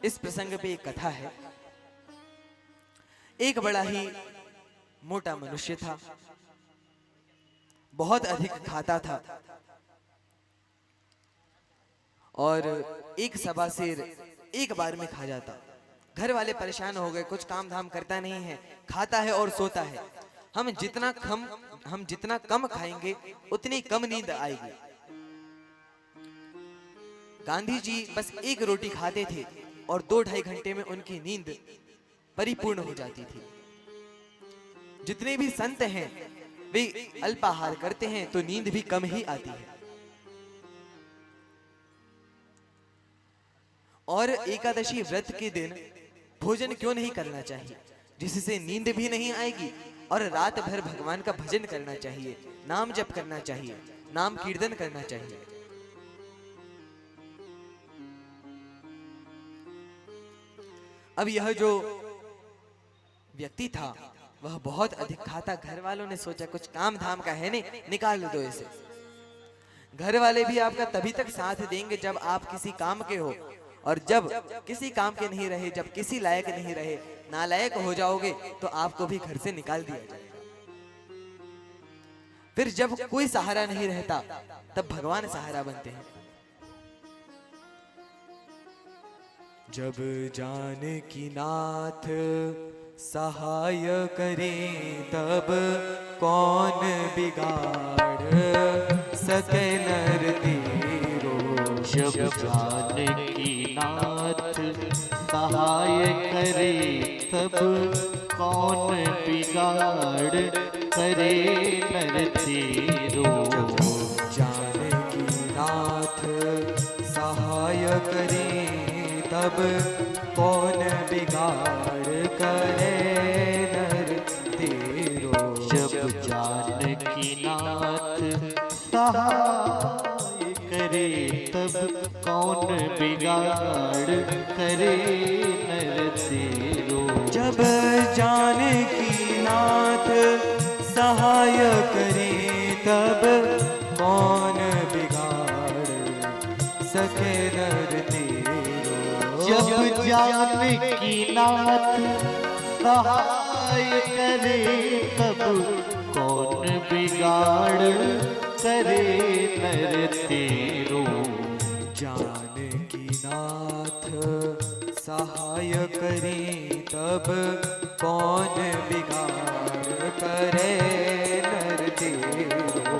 इस प्रसंग पे एक कथा है। एक बड़ा ही मोटा मनुष्य था, बहुत अधिक खाता था और एक सबासेर एक बार में खा जाता। घर वाले परेशान हो गए, कुछ काम धाम करता नहीं है, खाता है और सोता है। हम जितना कम खाएंगे उतनी कम नींद आएगी। गांधी जी बस एक रोटी खाते थे और 2-2.5 घंटे में उनकी नींद परिपूर्ण हो जाती थी। जितने भी संत हैं वे अल्पाहार करते हैं तो नींद भी कम ही आती है। और एकादशी व्रत के दिन भोजन क्यों नहीं करना चाहिए, जिससे नींद भी नहीं आएगी और रात भर भगवान का भजन करना चाहिए, नाम जप करना चाहिए, नाम कीर्तन करना चाहिए। अब यह जो व्यक्ति था वह बहुत अधिक खाता। घर वालों ने सोचा कुछ काम धाम का है नहीं, निकाल दो इसे। घर वाले भी आपका तभी तक साथ देंगे जब आप किसी काम के हो, और जब किसी काम के नहीं रहे, जब किसी लायक नहीं रहे, नालायक हो जाओगे तो आपको भी घर से निकाल दिया जाएगा। फिर जब कोई सहारा नहीं रहता तब भगवान सहारा बनते हैं। जब जानकी नाथ सहाय करें तब कौन बिगाड़ सके नर तेरो। जब जानकी नाथ सहाय करे तब कौन बिगाड़ करे नर तेरो। जानकी नाथ सहाय करे तब कौन बिगाड़ करे नर तेरो। जब जानकी नाथ सहाय करे तब कौन बिगाड़ करे नर तेरो। जब जानकी नाथ सहाय करे तब कौन बिगाड़ सके नर तेरो। जब जानकी नाथ सहाय करे तब कौन बिगाड़ करे नर तेरो। जानकी नाथ सहाय करे तब कौन बिगाड़ करे नर तेरो।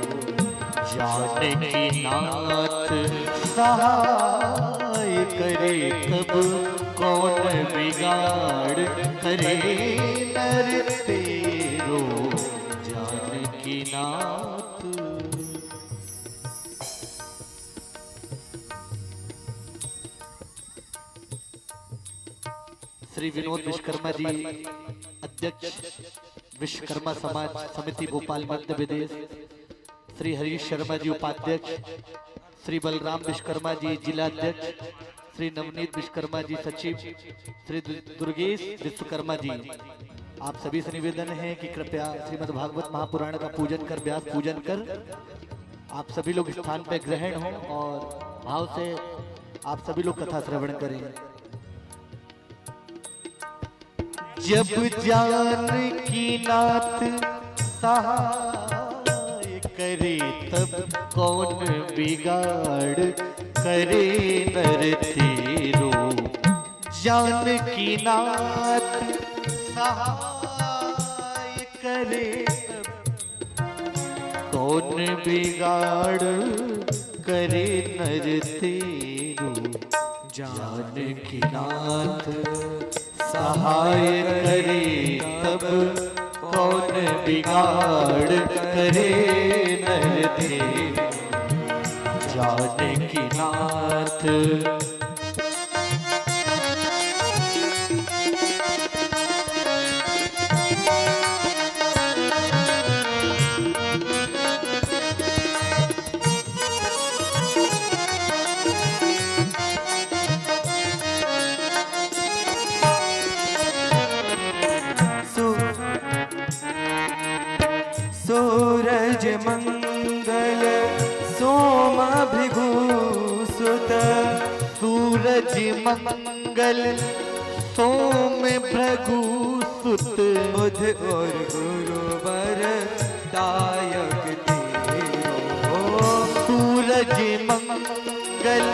जानकी नाथ सहाय करे तब कौन बिगाड़ करे नर तेरो। जानकी नाथ। श्री विनोद विश्वकर्मा जी, अध्यक्ष विश्वकर्मा समाज समिति भोपाल मध्य प्रदेश। श्री हरीश शर्मा जी, उपाध्यक्ष। श्री बलराम विश्वकर्मा जी, जिला अध्यक्ष। श्री नवनीत विश्वकर्मा जी, सचिव। श्री दुर्गेश विश्वकर्मा जी। आप सभी से निवेदन है कि कृपया श्रीमद् भागवत महापुराण का पूजन कर, व्यास पूजन कर आप सभी लोग स्थान पर ग्रहण हो और भाव से आप सभी लोग कथा श्रवण करें। जब जानकी नाथ सहाय करे तब कौन बिगाड़ करे नर तेरो। जानकी नाथ सहाय करे तब कौन बिगाड़ करे नर तेरो। जानकी नाथ सहाय करे तब कौन बिगाड़ करे नर तेरो। जानकी नाथ। सूरज मंगल सोम भृगु सुत। सूरज मंगल मंगल सोम भृगु सुत बुध और गुरुवर दायक तेरो। सूरज मंगल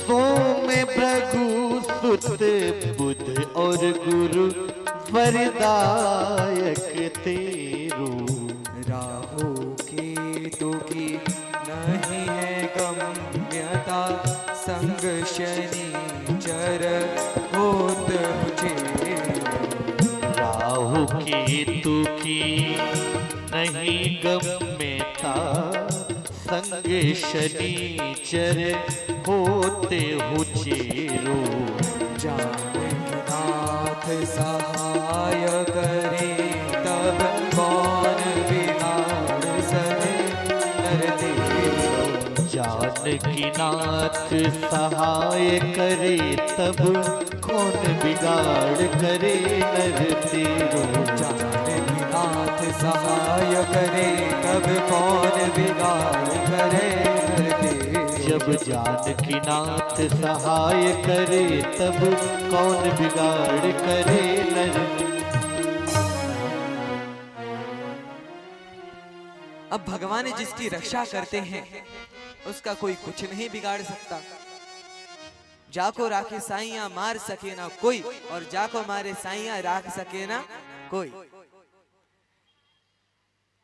सोम भृगु सुत बुध और गुरु वरदायक तेरो। राहु केतु की नहीं है गम्यता, संग शनिचर होत हुचेरो। राहु केतु की नहीं गम्यता, संग शनिचर होते हुचेरो। जानकीनाथ सहाय करे तब कौन बिगाड़ सके नर तेरो। जानकीनाथ सहाय करे तब कौन बिगाड़ करे नर तेरो। जानकीनाथ सहाय करे तब कौन बिगाड़ करे नर तेरो। जब जानकीनाथ सहाय करे तब कौन बिगाड़ करे नर। अब भगवान जिसकी रक्षा करते हैं उसका कोई कुछ नहीं बिगाड़ सकता। जाको राखे साइया मार सके ना कोई, और जाको मारे साइया राख सके ना कोई।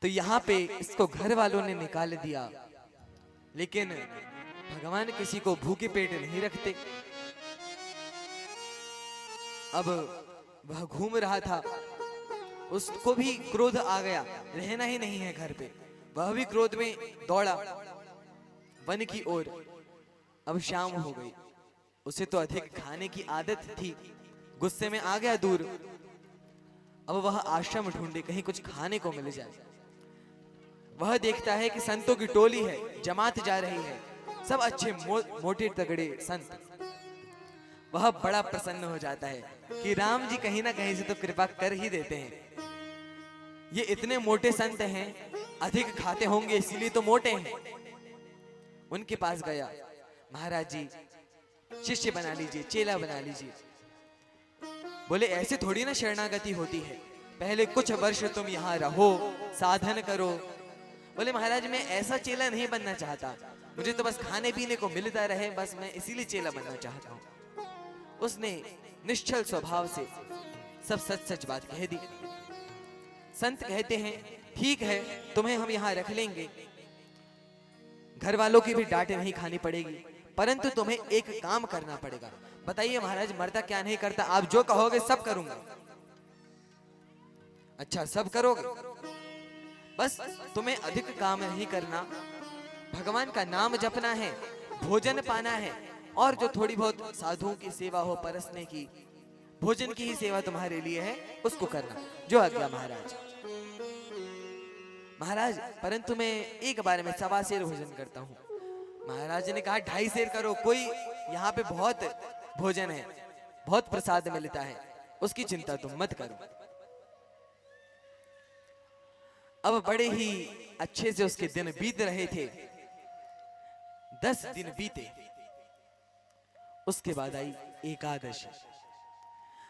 तो यहाँ पे इसको घर वालों ने निकाल दिया, लेकिन भगवान किसी को भूखे पेट नहीं रखते। अब वह घूम रहा था, उसको भी क्रोध आ गया, रहना ही नहीं है घर पे। वह भी क्रोध में दौड़ा वन की ओर। अब शाम हो गई, उसे तो अधिक खाने की आदत थी, गुस्से में आ गया दूर। अब वह आश्रम ढूंढे कहीं कुछ खाने को मिल जाए। वह देखता है कि संतों की टोली है, जमात जा रही है, सब अच्छे मोटे तगड़े संत। वह बड़ा प्रसन्न हो जाता है कि राम जी कहीं ना कहीं से तो कृपा कर ही देते हैं। ये इतने मोटे संत हैं, अधिक खाते होंगे इसीलिए तो मोटे हैं। उनके पास गया, महाराज जी शिष्य बना लीजिए, चेला बना लीजिए। बोले ऐसे थोड़ी ना शरणागति होती है, पहले कुछ वर्ष तुम यहाँ रहो, साधन करो। बोले महाराज मैं ऐसा चेला नहीं बनना चाहता, मुझे तो बस खाने पीने को मिलता रहे, बस मैं इसीलिए चेला बनना चाहता हूँ। उसने निश्चल स्वभाव से सब सच सच बात कह दी। संत कहते हैं ठीक है, तुम्हें हम यहाँ रख लेंगे, घर वालों की भी डांट नहीं खानी पड़ेगी, परंतु तुम्हें एक काम करना पड़ेगा। बताइए महाराज मरता क्या नहीं करता, आप जो कहोगे सब करूंगा। अच्छा सब करोगे, बस तुम्हें अधिक काम नहीं करना, भगवान का नाम जपना है, भोजन पाना है, और जो थोड़ी बहुत साधुओं की सेवा हो परसने की, भोजन की ही सेवा तुम्हारे लिए है, उसको करना। जो आज्ञा महाराज। महाराज परंतु मैं एक बार में 1.25 सेर भोजन करता हूँ। महाराज ने कहा 2.5 सेर करो, कोई यहाँ पे बहुत भोजन है, बहुत प्रसाद मिलता है, उसकी चिंता तुम मत करो। अब बड़े ही अच्छे से उसके दिन बीत रहे थे। 10 दिन बीते, उसके बाद आई एकादशी।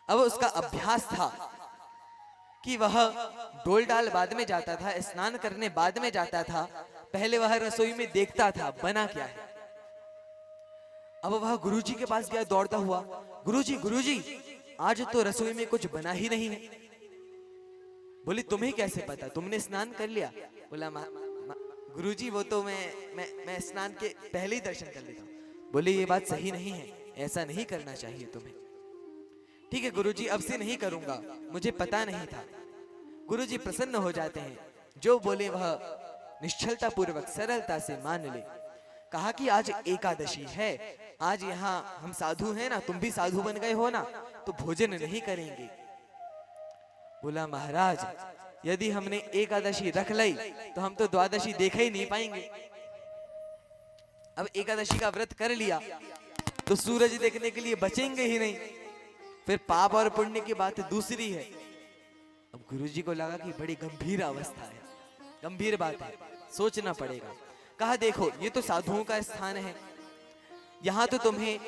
अब उसका अभ्यास था कि वह डोल डाल बाद में जाता था, स्नान करने बाद में जाता था, पहले वह रसोई में देखता था बना क्या है। अब वह गुरुजी के पास गया दौड़ता हुआ, गुरुजी आज तो रसोई में कुछ बना ही नहीं है। बोली तुम्हें कैसे पता, तुमने स्नान कर लिया? बोला गुरुजी वो तो मैं स्नान के पहले ही दर्शन कर लेता हूँ। बोले ये बात सही नहीं है, ऐसा नहीं करना चाहिए तुम्हें। ठीक है गुरुजी अब से नहीं करूंगा, मुझे पता नहीं था। गुरुजी प्रसन्न हो जाते हैं, जो बोले वह निश्चलता पूर्वक सरलता से मान ले। कहा कि आज एकादशी है, आज यहाँ हम साधु हैं ना, तुम भी साधु बन गए हो ना, तो भोजन नहीं करेंगे। बोला महाराज यदि हमने एकादशी रख ली तो हम तो द्वादशी देखा ही नहीं पाएंगे। अब एकादशी का व्रत कर लिया तो सूरज देखने के लिए बचेंगे ही नहीं, फिर पाप और पुण्य की बात दूसरी है। अब गुरुजी को लगा कि बड़ी गंभीर अवस्था है, गंभीर बात है, सोचना पड़ेगा। कहा देखो ये तो साधुओं का स्थान है, यहाँ तो तुम्हें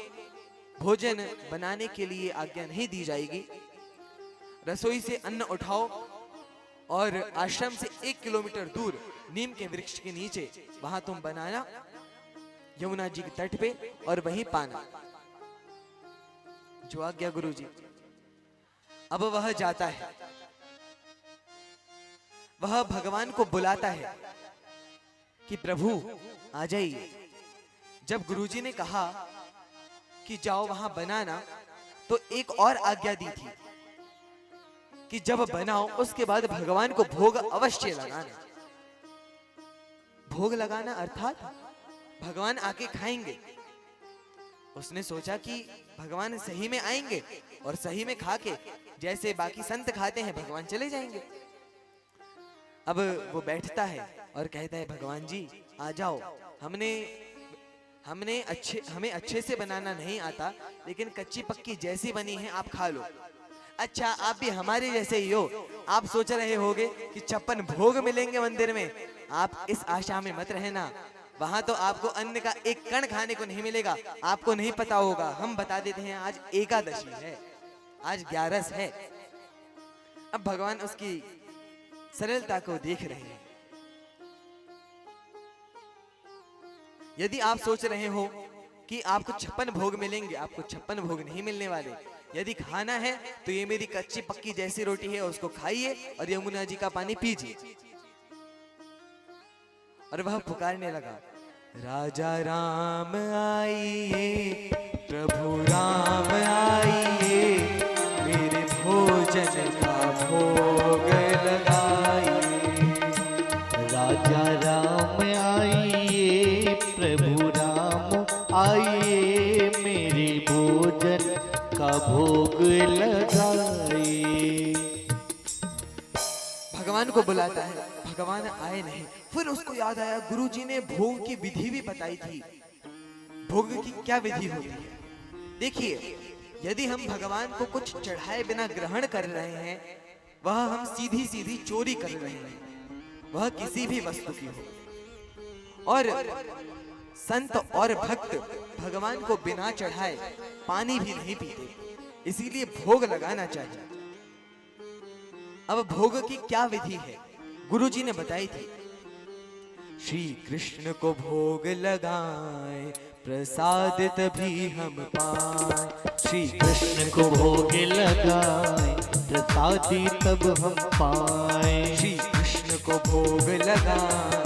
भोजन बनाने के लिए आज्ञा नहीं दी जाएगी। रसोई से अन्न उठाओ और आश्रम से 1 किलोमीटर दूर नीम के वृक्ष के नीचे वहां तुम बनाना, यमुना जी के तट पे, और वहीं पाना। जो आज्ञा गुरुजी। अब वह जाता है, वह भगवान को बुलाता है कि प्रभु आ जाइए। जब गुरुजी ने कहा कि जाओ वहां बनाना, तो एक और आज्ञा दी थी कि जब बनाओ उसके बाद भगवान को भोग अवश्य लगाना। भोग लगाना अर्थात भगवान आके खाएंगे। उसने सोचा कि भगवान सही में आएंगे और सही में खा के जैसे बाकी संत खाते हैं भगवान चले जाएंगे। अब वो बैठता है और कहता है भगवान जी आ जाओ, हमें अच्छे से बनाना नहीं आता, लेकिन कच्ची पक्की जैसी बनी है आप खा लो। अच्छा आप भी हमारे जैसे ही हो, आप सोच रहे होगे कि 56 भोग मिलेंगे मंदिर में। आप इस आशा में मत रहना, वहां तो आपको अन्न का एक कण खाने को नहीं मिलेगा। आपको नहीं पता होगा, हम बता देते हैं आज एकादशी है, आज 11 है। अब भगवान उसकी सरलता को देख रहे हैं। यदि आप सोच रहे हो कि आपको 56 भोग मिलेंगे, आपको 56 भोग नहीं मिलने वाले। यदि खाना है तो ये मेरी कच्ची पक्की जैसी रोटी है उसको खाइए और यमुना जी का पानी पीजिए। और वह पुकारने लगा, राजा राम आइए, प्रभु राम आइए, मेरे भोजन का भोग लगाइए। राजा राम आइए, प्रभु राम आइए, मेरे भोजन का भोग लगाइए। भगवान को बुलाता है, भगवान आए नहीं। फिर उसको याद आया गुरुजी ने भोग की विधि भी बताई थी। भोग की क्या विधि होती है? देखिए, यदि हम भगवान को कुछ चढ़ाए बिना ग्रहण कर रहे हैं, वह हम सीधी सीधी चोरी कर रहे हैं, वह किसी भी वस्तु की हो। और संत और भक्त भगवान को बिना चढ़ाए पानी भी नहीं पीते, इसीलिए भोग लगाना चाहिए। अब भोग की क्या विधि है गुरुजी ने बताई थी। श्री कृष्ण को भोग लगाए, प्रसाद तभी हम पाए। श्री कृष्ण को भोग लगाए, प्रसादी तब हम पाए। श्री कृष्ण को भोग लगाए,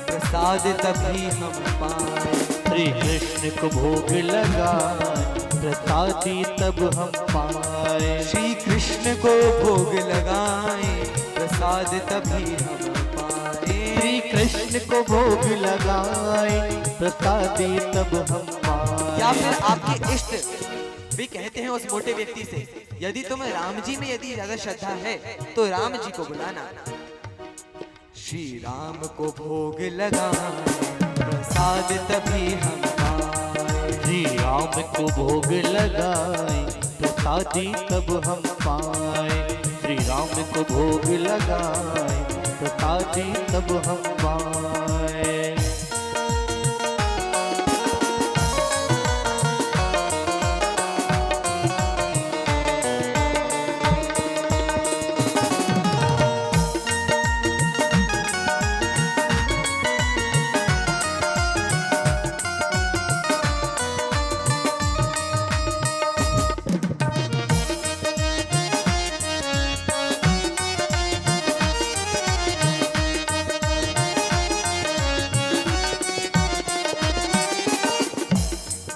प्रसाद तभी हम पाए। श्री कृष्ण को भोग लगाए, प्रसादी तब हम पाए। श्री कृष्ण को भोग लगाए, प्रसाद तभी हम पाए। श्री कृष्ण को भोग लगाए, प्रसादी तब हम पाए। या फिर आपके इष्ट भी कहते हैं उस मोटे व्यक्ति से, यदि तुम्हें राम जी में यदि ज्यादा श्रद्धा है तो राम जी को बुलाना। श्री राम को भोग लगाए, प्रसाद तभी हम पाए। श्री राम को भोग लगाए, प्रसादी तब हम पाए। श्री राम को भोग लगाए, प्रसादी तब हम पाए।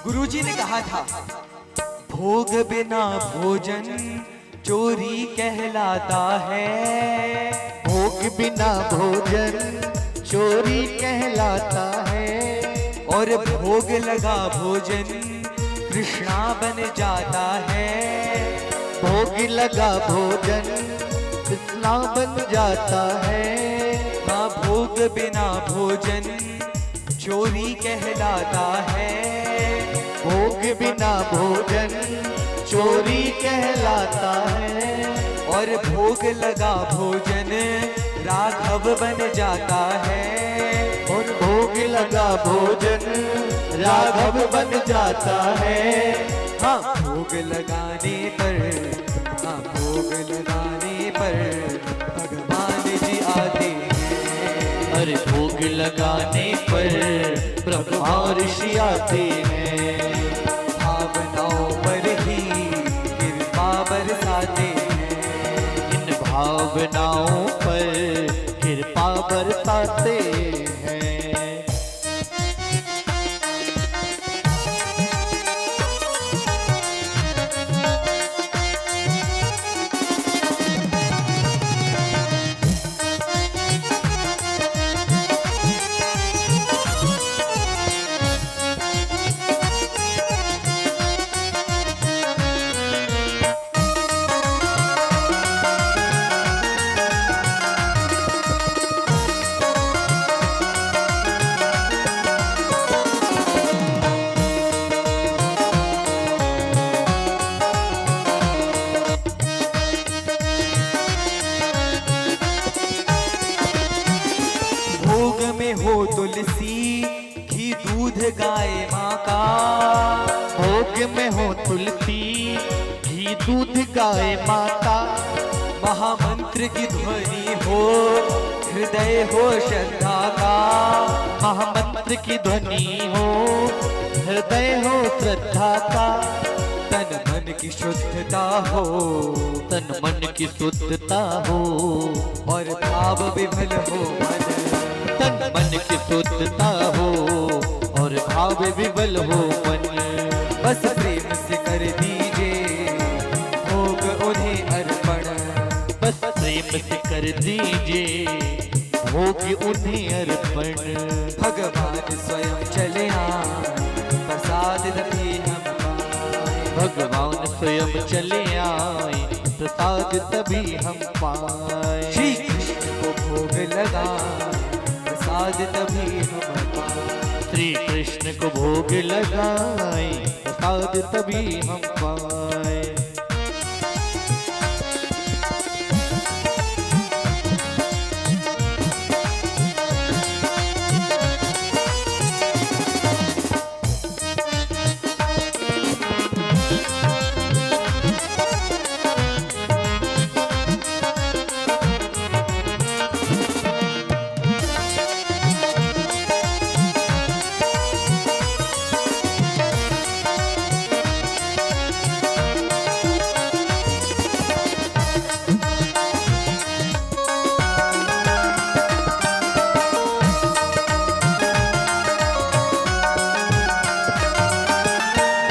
गुरुजी ने कहा था, भोग बिना भोजन चोरी कहलाता है। भोग बिना भोजन चोरी कहलाता है। और भोग लगा भोजन कृष्णा बन जाता है। भोग लगा भोजन कृष्णा बन जाता है। हाँ, भोग बिना भोजन चोरी कहलाता है। भोग बिना भोजन चोरी कहलाता है। और भोग लगा भोजन राघव बन जाता है। और भोग लगा भोजन राघव बन जाता है। हाँ भोग लगाने पर, हाँ भोग लगाने पर भगवान जी आते हैं। अरे भोग लगाने पर ब्रह्मा ऋषि आते हैं। भावनाओं पर ही कृपा बरसाते हैं। इन भावनाओं पर कृपा बरसाते हैं। भोग में हो तुलसी घी दूध गाय माँ का। भोग में हो तुलसी घी दूध गाय माता। महामंत्र की ध्वनि हो हृदय हो श्रद्धा का। महामंत्र की ध्वनि हो हृदय हो श्रद्धा का। तन मन की शुद्धता हो, तन मन की शुद्धता हो और भाव विभल हो मन। तन मन की शुद्धता हो और भाव विवल हो मन। बस प्रेम से कर दीजिए भोग उन्हें अर्पण। बस प्रेम से कर दीजिए भोग उन्हें अर्पण। भगवान स्वयं चले आए प्रसाद तभी हम पाए। भगवान स्वयं चले आए प्रसाद तभी हम पाए। श्री कृष्ण को भोग लगा प्रसाद तभी हम पाए। श्री कृष्ण को भोग लगाए प्रसाद तभी हम पाए।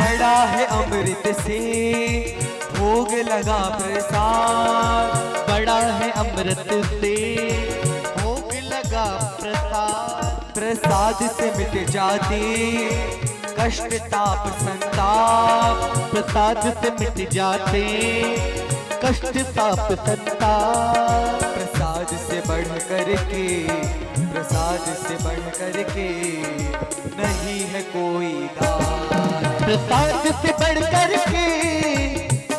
बड़ा है अमृत से भोग लगा प्रसाद। बड़ा है अमृत से भोग लगा प्रसाद। प्रसाद से मिट जाते कष्ट ताप संताप। प्रसाद से मिट जाते कष्ट ताप संताप। प्रसाद से बढ़ कर के, प्रसाद से बढ़ कर के नहीं है कोई दान। प्रसाद से बढ़ कर के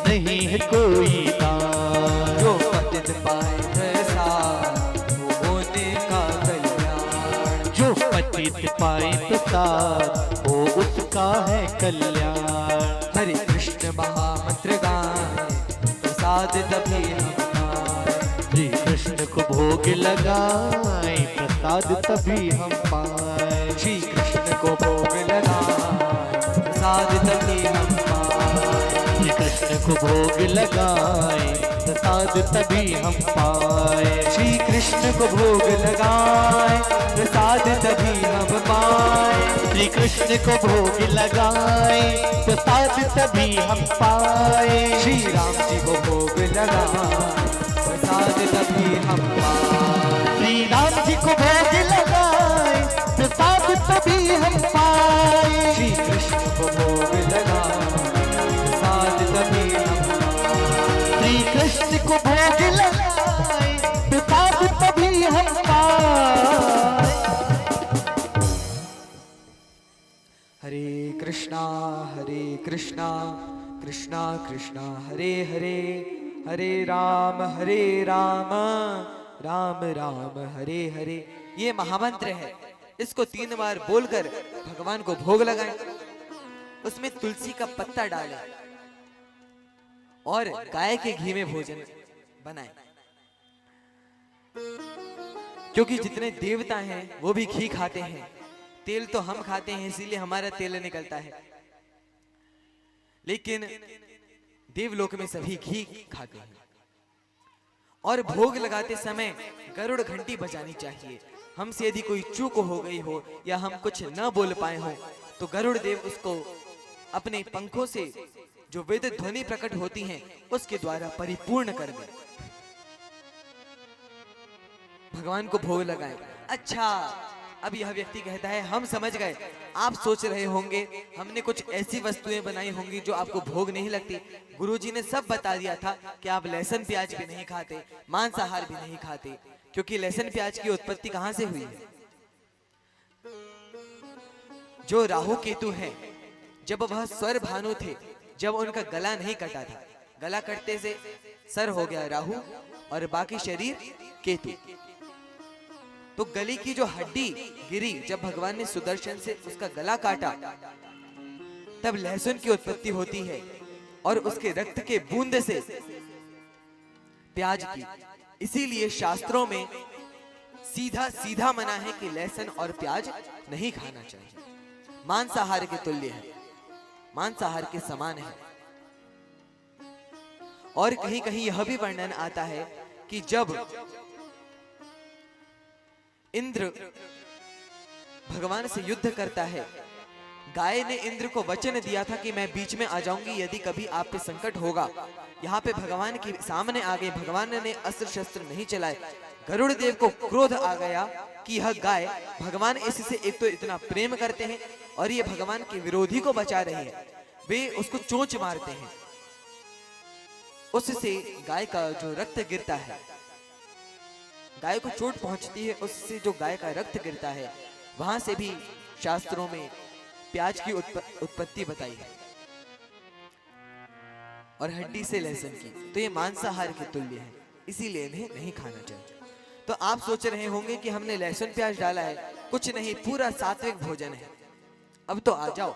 नहीं है कोई दान। जो पतित पाए प्रसाद वो होने का कल्याण। जो पतित पाए प्रसाद वो उसका है कल्याण। हरे कृष्ण महामंत्र गाए प्रसाद तभी हम पाए। श्री कृष्ण को भोग लगाए प्रसाद तभी हम पाए। श्री कृष्ण को भोग लगाए प्रसाद तभी हम पाए। श्री कृष्ण को भोग लगाए प्रसाद तभी हम पाए। श्री कृष्ण को भोग लगाए प्रसाद तभी हम पाए। श्री कृष्ण को भोग लगाए प्रसाद तभी हम पाए। श्री राम जी को भोग लगाए प्रसाद तभी हम पाए। श्री राम जी को भोग लगाए प्रसाद तभी हम पाए। श्री कृष्ण को भोग लगाए प्रसाद तभी हम पाए। श्री कृष्ण को भोग लगाए प्रसाद तभी हम पाए। हरे कृष्णा कृष्णा कृष्णा हरे हरे, हरे राम राम राम हरे हरे। ये महामंत्र है, इसको 3 बार बोलकर भगवान को भोग लगाएं। उसमें तुलसी का पत्ता डालें और गाय के घी में भोजन बनाएं। क्योंकि जितने देवता हैं वो भी घी खाते हैं, तेल तो हम खाते हैं इसीलिए हमारा तेल निकलता है, लेकिन देवलोक में सभी घी खाते हैं। और भोग लगाते समय गरुड़ घंटी बजानी चाहिए। हमसे यदि कोई चूक हो गई हो या हम कुछ न बोल पाए हो तो गरुड़ देव उसको अपने पंखों से जो वेद ध्वनि प्रकट होती हैं उसके द्वारा परिपूर्ण कर दे। भगवान को भोग लगाएं। अच्छा, अब यह व्यक्ति कहता है हम समझ गए, आप सोच रहे होंगे हमने कुछ ऐसी वस्तुएं बनाई होंगी जो आपको भोग नहीं लगती। गुरुजी ने सब बता दिया था कि आप लहसुन प्याज भी नहीं खाते, मांसाहार भी नहीं खाते, क्योंकि लहसुन प्याज की उत्पत्ति कहां से हुई है? जो राहु केतु हैं, जब वह स्वर भानु थे, जब उनका गला नहीं कटा था, गला कटते से सर हो गया राहु और बाकी शरीर केतु। तो गले की जो हड्डी गिरी, जब भगवान ने सुदर्शन से उसका गला काटा, तब लहसुन की उत्पत्ति होती है और उसके रक्त के बूंद से प्याज की। इसीलिए शास्त्रों में सीधा सीधा मना है कि लहसुन और प्याज नहीं खाना चाहिए। मांसाहार के तुल्य है, मांसाहार के समान है। और कहीं कहीं यह भी वर्णन आता है कि जब इंद्र भगवान से युद्ध करता है, गाय ने इंद्र को वचन दिया था कि मैं बीच में आ जाऊंगी यदि कभी आप पे संकट होगा। यहाँ पे भगवान के सामने आ गए, भगवान ने अस्त्र शस्त्र नहीं चलाए। गरुड़ देव को क्रोध आ गया कि यह गाय, भगवान इससे एक तो इतना प्रेम करते हैं और ये भगवान के विरोधी को बचा रहे हैं, वे उसको चोंच मारते हैं। उससे गाय का जो रक्त गिरता है, गाय को चोट पहुंचती है, उससे जो गाय का रक्त गिरता है, वहां से भी शास्त्रों में प्याज की उत्पत्ति बताई है और हड्डी से लहसुन की। तो ये मांसाहार के तुल्य है, इसीलिए इन्हें नहीं खाना चाहिए। तो आप सोच रहे होंगे कि हमने लहसुन प्याज डाला है, कुछ नहीं, पूरा सात्विक भोजन है। अब तो आ जाओ।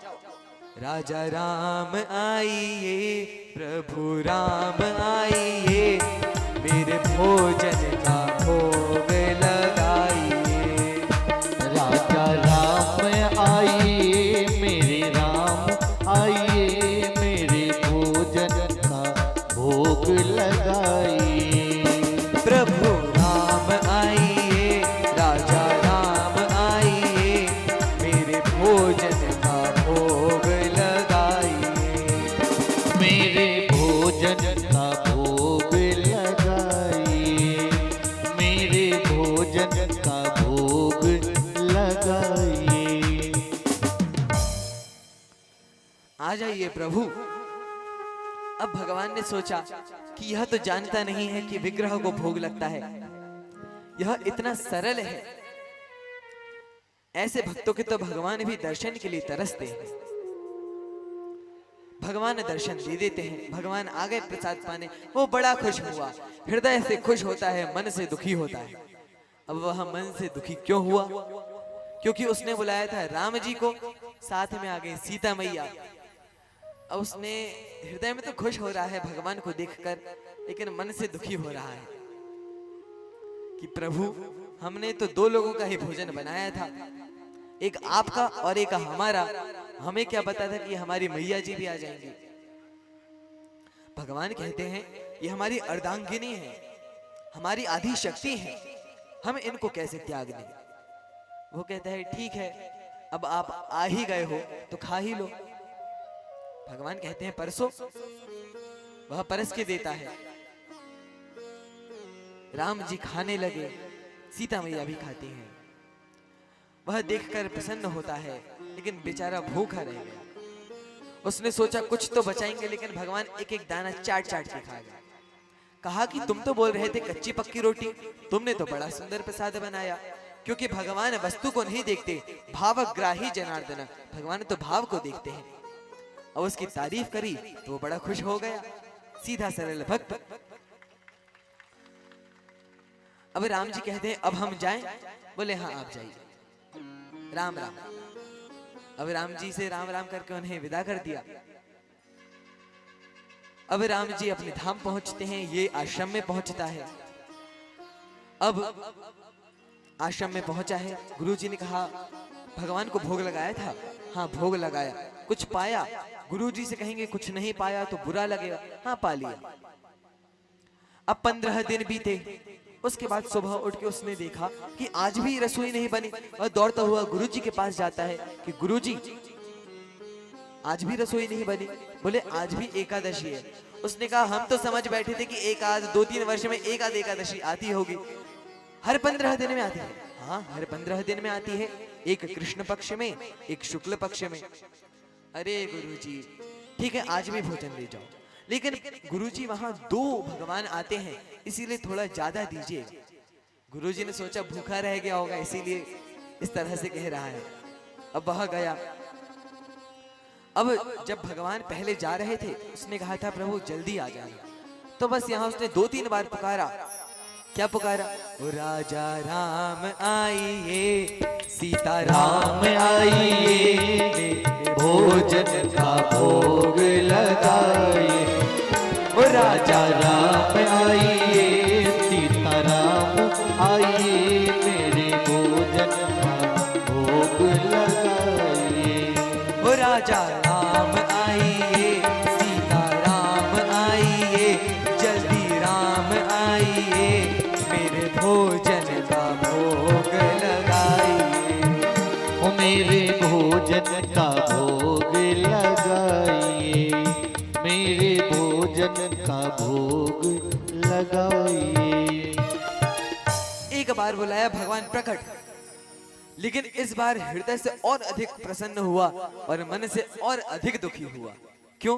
राजा राम आइए, प्रभु राम आइए, मेरे भोजन का भोग लगाइए। राजा राम आइए, मेरे राम आइए, मेरे भोजन का भोग लगाइए। प्रभु राम आइए, राजा राम आइए, मेरे भोजन का भोग लगाइए। मेरे भोजन का भोग लगाइए, मेरे भोजन का भोग लगाइए। आ जाइए प्रभु। अब भगवान ने सोचा कि यह तो जानता नहीं है कि विग्रह को भोग लगता है, यह इतना सरल है। ऐसे भक्तों के तो भगवान भी दर्शन के लिए तरसते हैं। भगवान दर्शन दे देते हैं, भगवान आ गए प्रसाद पाने, वो बड़ा खुश हुआ, हृदय से खुश होता है, मन से दुखी होता है। अब वह मन से दुखी क्यों हुआ? क्योंकि उसने बुलाया था राम जी को, साथ में आ गई सीता मैया। अब उसने हृदय में तो खुश हो रहा है भगवान को देखकर, लेकिन मन से दुखी हो रहा है कि प्रभु हमने तो दो लोगों का ही भोजन बनाया था, एक आपका और एक हमारा, हमें क्या पता था कि हमारी मैया जी भी आ जाएंगी। भगवान कहते हैं ये हमारी अर्धांगिनी है, हमारी आधी शक्ति है, हम इनको कैसे त्याग दें? वो कहता है ठीक है, अब आप आ ही गए हो तो खा ही लो। भगवान कहते हैं परसो, वह परस के देता है। राम जी खाने लगे, सीता मैया भी खाती हैं। वह देखकर प्रसन्न होता है, लेकिन बेचारा भूखा रह गया। उसने सोचा कुछ तो बचाएंगे, लेकिन भगवान एक एक दाना चाट चाट के खा गए। कहा कि तुम तो बोल रहे थे कच्ची पक्की रोटी, तुमने तो बड़ा सुंदर प्रसाद बनाया। क्योंकि भगवान वस्तु को नहीं देखते, भावग्राही जनार्दन, भगवान तो भाव को देखते हैं। और उसकी तारीफ करी तो वो बड़ा खुश हो गया, सीधा सरल भक्त। अब राम जी कहते हैं अब हम जाएं? बोले हाँ आप जाइए। राम राम। अब राम जी से राम राम करके उन्हें विदा कर दिया। अब राम जी अपने धाम पहुंचते हैं, ये आश्रम में पहुंचता है। अब आश्रम में पहुंचा है, गुरुजी ने कहा भगवान को भोग लगाया था। हाँ भोग लगाया, कुछ पाया? गुरुजी से कहेंगे कुछ नहीं पाया तो बुरा लगेगा। हाँ पा लिया। अब 15 दिन बीते। उसके बाद सुबह उठ के उसने देखा कि आज भी रसोई नहीं बनी और दौड़ता हुआ गुरुजी के पास जाता है कि गुरुजी आज भी रसोई नहीं बनी। बोले आज भी एकादशी है। उसने कहा हम तो समझ बैठे थे कि एक आध 2-3 वर्ष में एक आध एकादशी आती होगी, हर 15 दिन में आती है। हाँ हर 15 दिन में आती है, एक कृष्ण पक्ष में एक शुक्ल पक्ष में। अरे गुरुजी ठीक है आज भी भोजन ले जाओ, लेकिन गुरुजी वहां 2 भगवान आते हैं इसीलिए थोड़ा ज्यादा दीजिए। गुरुजी ने सोचा भूखा रह गया होगा इसीलिए इस तरह से कह रहा है। अब वह गया। अब जब भगवान पहले जा रहे थे उसने कहा था प्रभु जल्दी आ जाना, तो बस यहाँ उसने 2-3 बार पुकारा। क्या पुकारा? ओ राजा राम आइए, सीता राम आइए, भोजन का भोग लगाइए। ओ राजा राम आइए, सीता राम आइए, मेरे भोजन का भोग लगाइए। ओ राजा राम आइए, सीता राम आइए, जल्दी राम आइए, मेरे भोजन का भोग लगाइए। ओ मेरे भोजन का भोग लगाइए, मेरे भोजन का भोग लगाइए। एक बार बुलाया भगवान प्रकट, लेकिन इस बार हृदय से और अधिक प्रसन्न हुआ और मन से और अधिक दुखी हुआ। क्यों?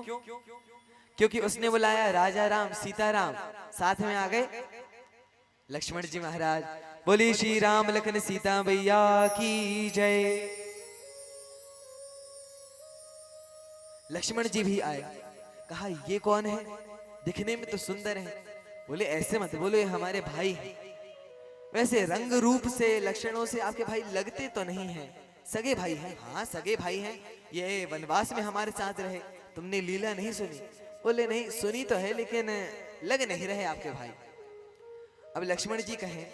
क्योंकि उसने बुलाया राजा राम सीता राम, साथ में आ गए लक्ष्मण जी महाराज। बोली श्री राम लखन सीता मैया की जय। लक्ष्मण जी भी आए। कहा ये कौन है, दिखने में तो सुंदर है। बोले ऐसे मत बोलो, ये हमारे भाई हैं। वैसे रंग रूप से लक्षणों से आपके भाई लगते तो नहीं हैं, सगे भाई हैं। हाँ सगे भाई हैं, ये वनवास में हमारे साथ रहे। तुमने लीला नहीं सुनी? बोले नहीं सुनी तो है, लेकिन लग नहीं रहे आपके भाई। अब लक्ष्मण जी कहें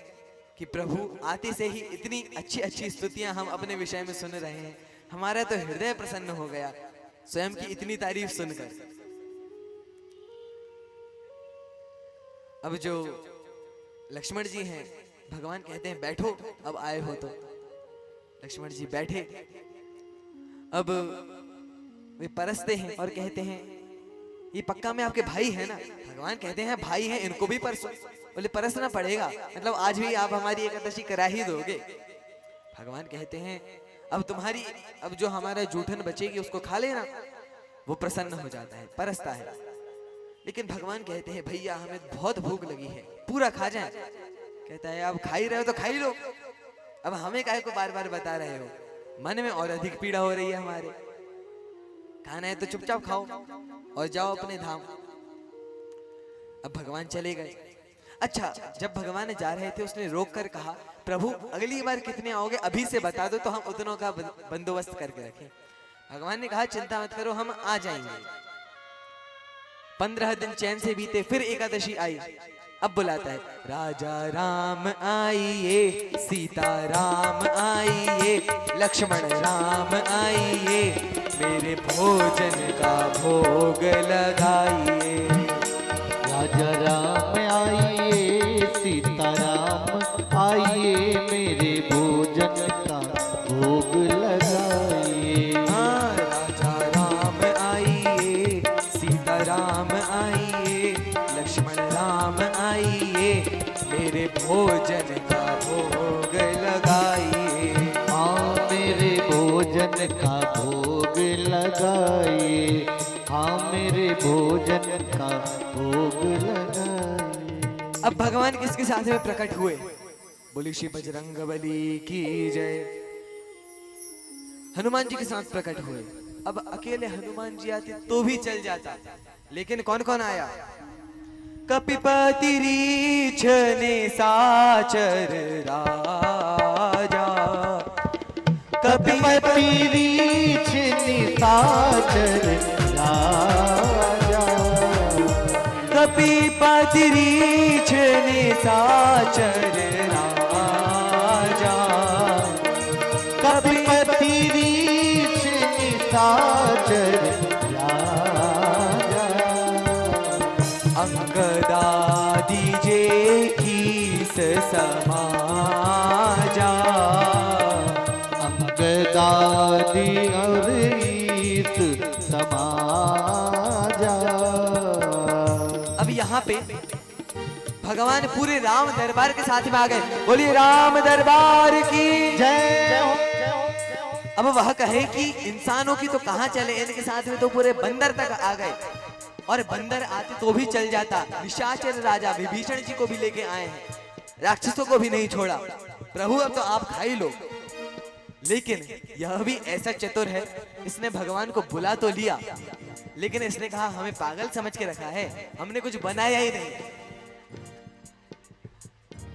कि प्रभु आते से ही इतनी अच्छी अच्छी स्तुतियां हम अपने विषय में सुन रहे हैं, हमारा तो हृदय प्रसन्न हो गया स्वयं की इतनी तारीफ सुनकर। अब जो लक्ष्मण जी हैं, भगवान कहते हैं बैठो, अब आए हो तो। लक्ष्मण जी बैठे। अब वे परसते हैं और कहते हैं ये पक्का में आपके भाई है ना? भगवान कहते हैं भाई हैं, इनको भी परसो। बोले परसना पड़ेगा, मतलब आज भी आप हमारी एकादशी करा ही दोगे? भगवान कहते हैं अब तुम्हारी, अब जो हमारा जूठन बचेगी उसको खा लेना। वो प्रसन्न हो जाता है, परसता है। लेकिन भगवान कहते हैं भैया हमें बहुत भूख लगी है, पूरा खा जाए। कहता है आप खा ही रहे हो तो खा ही लो, अब हमें काहे को बार बार बता रहे हो? मन में और अधिक पीड़ा हो रही है हमारे। खाना है तो चुपचाप खाओ और जाओ अपने धाम। अब भगवान चले गए। अच्छा जब भगवान जा रहे थे उसने रोक कर कहा प्रभु अगली बार कितने आओगे अभी से बता दो तो हम उतनों का बंदोबस्त करके रखें। भगवान ने कहा चिंता मत करो हम आ जाएंगे। 15 दिन चैन से बीते, फिर एकादशी आई। अब बुलाता है राजा राम आइए, सीता राम आइए, लक्ष्मण राम आइए, मेरे भोजन का भोग लगाइए। राजा राम आइए, सीता राम आइए, मेरे भोजन का भोग लगाइए। हाँ राजा राम आइए, सीता राम आइए, लक्ष्मण राम आइए, मेरे भोजन का भोग लगाइए। हाँ मेरे भोजन का भोग लगाइए, हाँ मेरे भोजन का भोग लगाइए। अब भगवान किसके साथ में प्रकट हुए? बोली श्री बजरंग बली की जय। हनुमान जी के साथ प्रकट हुए। अब अकेले हनुमान जी आते तो भी चल जाता, लेकिन कौन कौन आया? कपिपति रीछ ने साचर राजा, कपिपति रीछ निशाचर राजा, कपिपति रीछ निशाचर राजा, कपिपति रीछ निशाचर राजा, अंगदादि जे कीस समाजा, अंगदादि और ईस समाजा। अब यहाँ पे भगवान पूरे राम दरबार के साथ में आ गए। बोलिए राम दरबार की जय हो। अब वह कहे कि इंसानों की तो कहां चले, इनके साथ में तो पूरे बंदर तक आ गए, और बंदर आते तो भी चल जाता। निशाचर राजा विभीषण जी को भी लेके आए हैं, राक्षसों को भी नहीं छोड़ा। प्रभु अब तो आप खा ही लो। लेकिन यह भी ऐसा चतुर है, इसने भगवान को बुला तो लिया, लेकिन इसने कहा हमें पागल समझ के रखा है, हमने कुछ बनाया ही नहीं।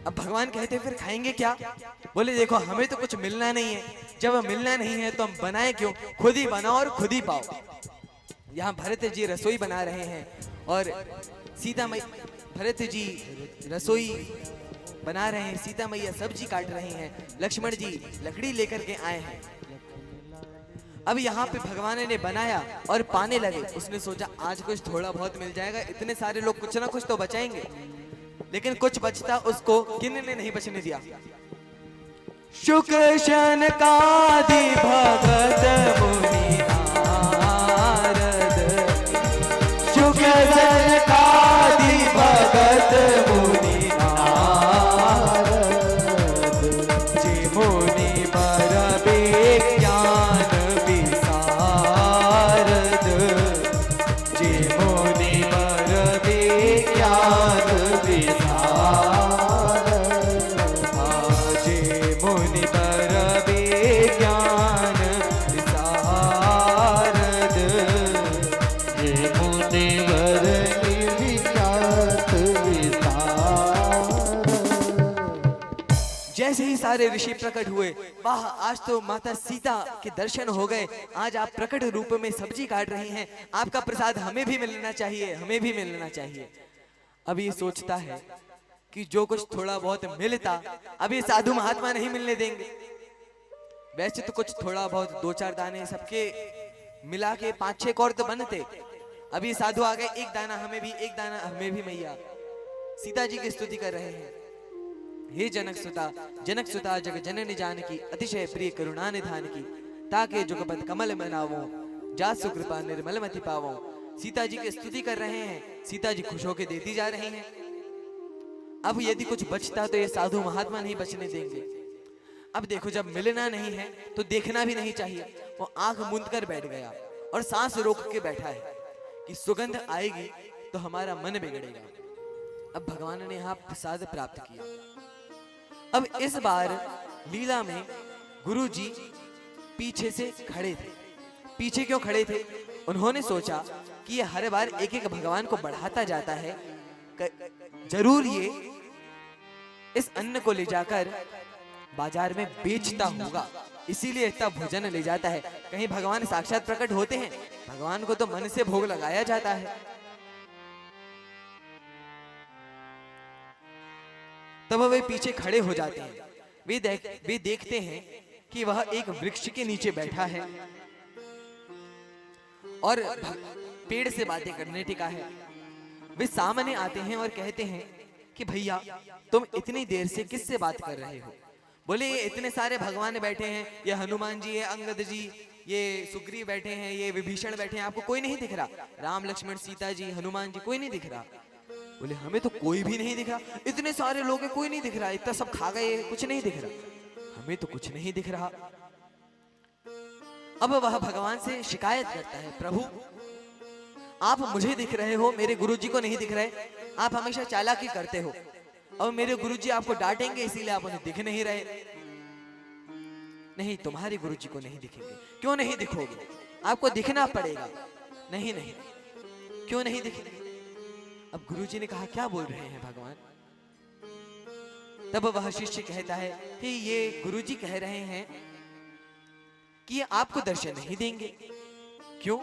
अब भगवान कहते फिर खाएंगे क्या? बोले देखो हमें तो कुछ मिलना नहीं है, जब मिलना नहीं है तो हम बनाए क्यों, खुद ही बनाओ और खुद ही पाओ। यहाँ भरत जी रसोई बना रहे हैं और सीता मैया, भरत जी रसोई बना रहे हैं, सीता मैया सब्जी काट रही हैं, लक्ष्मण जी लकड़ी लेकर के आए हैं। अब यहाँ पे भगवान ने बनाया और पाने लगे। उसने सोचा आज कुछ थोड़ा बहुत मिल जाएगा, इतने सारे लोग कुछ ना कुछ तो बचाएंगे। लेकिन कुछ बचता उसको किन्ने ने नहीं बचने दिया। शुक शनकादि भगत मुनि नारद, शुक शनकादि भगत मुनि नारद, जे मुनि बर विज्ञान विशारद, जे मुनि बर विज्ञान विशारद, जे मुनि बर विज्ञान विशारद, ये मुनिवर निर्विख्यात विशारद। जैसे ही सारे ऋषि प्रकट हुए, वाह आज तो माता सीता के दर्शन हो गए, आज आप प्रकट रूप में सब्जी काट रही हैं, आपका प्रसाद हमें भी मिलना चाहिए, हमें भी मिलना चाहिए। अब ये सोचता है कि जो कुछ थोड़ा बहुत मिलता अब ये साधु महात्मा नहीं मिलने देंगे। वैसे तो कुछ थोड़ा बहुत 2-4 दाने सबके मिला के 5-6 कौर तो बनते। अब ये साधु आ गए, एक दाना हमें भी, एक दाना हमें भी। मैया सीता जी की स्तुति कर रहे हैं, हे जनक सुता जग जननी जानकी, अतिशय प्रिय करुणा निधान की, ताके जुगपत कमल मनावो, जा सुकृपा निर्मल मति पावो। सीता जी की स्तुति कर रहे हैं, सीता जी खुश होकर देती जा रही हैं। अब यदि कुछ बचता तो ये साधु महात्मा नहीं बचने देंगे। अब देखो जब मिलना नहीं है तो देखना भी नहीं चाहिए। वो आंख मूंद कर बैठ गया और सांस रोक के बैठा है कि सुगंध आएगी तो हमारा मन बिगड़ेगा। अब भगवान ने यहाँ प्रसाद प्राप्त किया। अब इस बार लीला में गुरु जी पीछे से खड़े थे। पीछे क्यों खड़े थे? उन्होंने सोचा कि ये हर बार एक एक भगवान को बढ़ाता जाता है, जरूर ये इस अन्न को ले जाकर बाजार में बेचता होगा, इसीलिए इतना भोजन ले जाता है। कहीं भगवान साक्षात प्रकट होते हैं? भगवान को तो मन से भोग लगाया जाता है। तब वे पीछे खड़े हो जाते हैं। वे देखते हैं कि वह एक वृक्ष के नीचे बैठा है और पेड़ से बातें करने टिका है। वे सामने आते हैं और कहते हैं कि भैया तुम इतनी देर से किससे बात कर रहे हो? बोले ये इतने सारे भगवान बैठे हैं, ये हनुमान जी, ये अंगद जी, ये सुग्रीव बैठे हैं, ये विभीषण बैठे हैं, आपको कोई नहीं दिख रहा? राम लक्ष्मण सीता जी हनुमान जी कोई नहीं दिख रहा? बोले हमें तो कोई भी नहीं दिख रहा, इतने सारे लोग हैं कोई नहीं दिख रहा, इतना सब खा गए कुछ नहीं दिख रहा, हमें तो कुछ नहीं दिख रहा। अब वह भगवान से शिकायत करता है, प्रभु आप मुझे दिख रहे हो, मेरे गुरुजी को नहीं दिख रहे, आप हमेशा चालाकी करते हो। अब मेरे गुरुजी आपको डांटेंगे इसीलिए आप उन्हें दिख नहीं रहे। नहीं, तुम्हारे गुरुजी को नहीं दिखेंगे। क्यों नहीं दिखोगे? आपको दिखना पड़ेगा। नहीं नहीं, क्यों नहीं दिखेंगे? अब गुरुजी ने कहा क्या बोल रहे हैं भगवान? तब वह शिष्य कहता है कि ये गुरुजी कह रहे हैं कि ये आपको दर्शन नहीं देंगे। क्यों?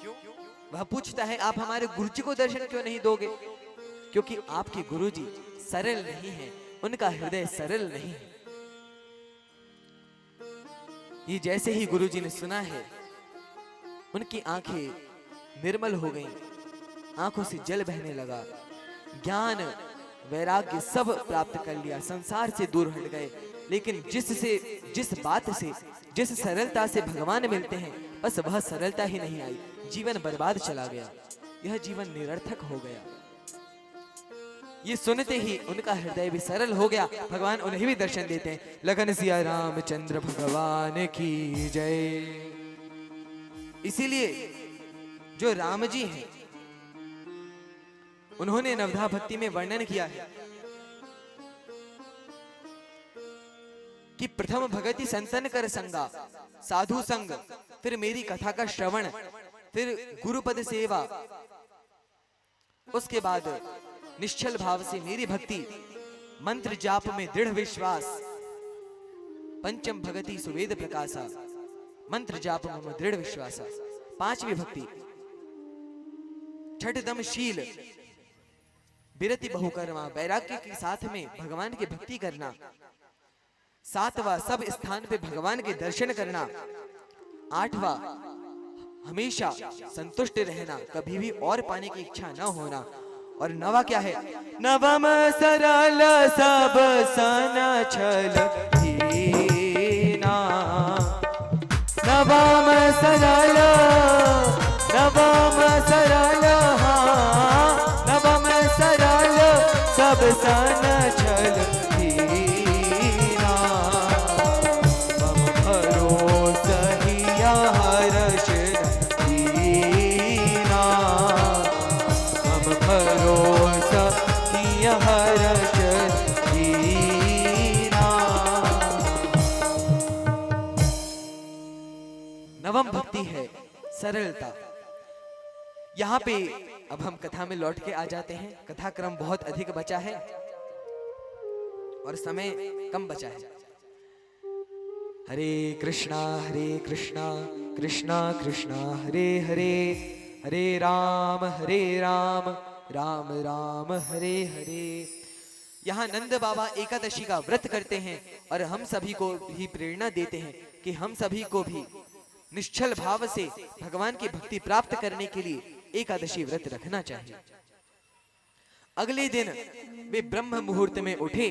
वह पूछता है आप हमारे गुरुजी को दर्शन क्यों नहीं दोगे? क्योंकि आपके गुरुजी सरल नहीं है, उनका हृदय सरल नहीं है। ये जैसे ही गुरुजी ने सुना है, उनकी आंखें निर्मल हो गईं, आंखों से जल बहने लगा, ज्ञान वैराग्य सब प्राप्त कर लिया, संसार से दूर हट गए। लेकिन जिस बात से, जिस सरलता से भगवान मिलते हैं, बस वह सरलता ही नहीं आई, जीवन बर्बाद चला गया, यह जीवन निरर्थक हो गया। ये सुनते ही उनका हृदय भी सरल हो गया, भगवान उन्हें भी दर्शन देते हैं। लगन सिया रामचंद्र भगवान की जय। इसीलिए जो राम जी हैं, उन्होंने नवधा भक्ति में वर्णन किया है कि प्रथम भगति संतन कर संगा, साधु संग, फिर मेरी कथा का श्रवण, फिर गुरुपद सेवा, उसके बाद निश्चल भाव से मेरी भक्ति, मंत्र जाप में दृढ़ विश्वास, पंचम भगति सुवेद प्रकाशा, मंत्र जाप में दृढ़ विश्वासा, पांचवी भक्ति छठदम शील, विरति बहुकर्मा, वैराग्य के साथ में भगवान की भक्ति करना, सातवां सब स्थान पे भगवान के दर्शन करना, आठवां हमेशा संतुष्ट रहना, कभी भी और पाने की इच्छा न होना, और नवा क्या है? नवम सरल सब सन छल हीना, नवम सरल, नवम सरल, नवम सरल सब सन छल हीना, मम भरोसा हिया हर्ष दीना, मम भरोसा हिया हर्ष दीना। नवम भक्ति है सरलता। यहाँ पे अब हम कथा में लौट के आ जाते हैं। कथा क्रम बहुत अधिक बचा है और समय कम बचा है। हरे कृष्णा कृष्णा कृष्णा हरे हरे, हरे राम राम राम हरे हरे। यहाँ नंद बाबा एकादशी का व्रत करते हैं और हम सभी को भी प्रेरणा देते हैं कि हम सभी को भी निश्चल भाव से भगवान की भक्ति प्राप्त करने के लिए एकादशी व्रत रखना चाहिए। अगले दिन वे ब्रह्म मुहूर्त में उठे